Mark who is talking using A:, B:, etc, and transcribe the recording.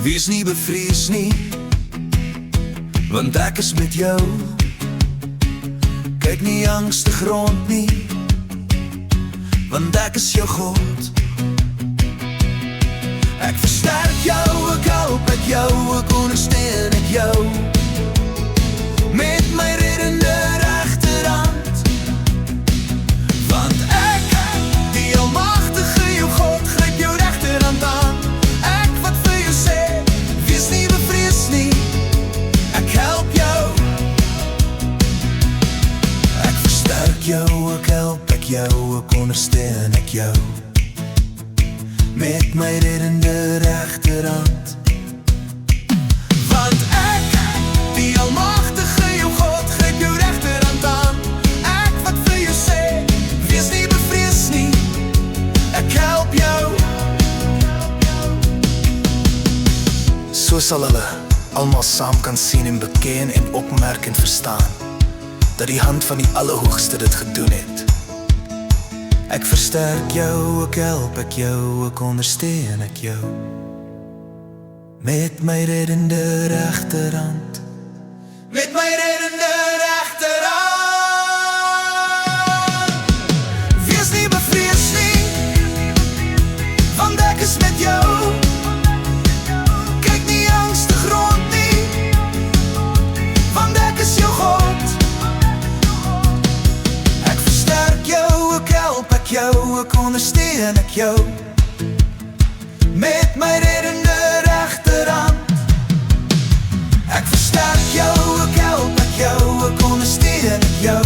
A: Wees nie bevrees nie, want ek is met jou. Kyk nie angstig rond nie, want ek is jou God. Ek versterk jou, ek help ek jou, ek ondersteun ek jou met my reddende regterhand. Want ek, die almagtige jou God, gryp jou regterhand aan. Ek wat vir jou sê, wees nie bevrees nie, ek help jou. Ek versterk jou, ek help ek jou, ek ondersteun ek jou met my reddende regterhand. Want ek, die almagtige jou God, gryp jou regterhand aan. Ek wat vir jou sê, wees nie bevrees nie, ek help jou. So sal hulle almal saam kan sien en beken en opmerk en verstaan dat die hand van die Allerhoogste dit gedoen het. Ek versterk jou, ek help ek jou, ek ondersteun ek jou met my reddende regterhand. Met my reddende regterhand. Wees nie bevrees nie, want ek is met jou. Kyk nie angstig rond nie, want ek is jou God. Ek versterk jou, ek help ek jou, ek ondersteun ek jou met my reddende regterhand. Ek versterk jou, ek help ek jou, ek ondersteun ek jou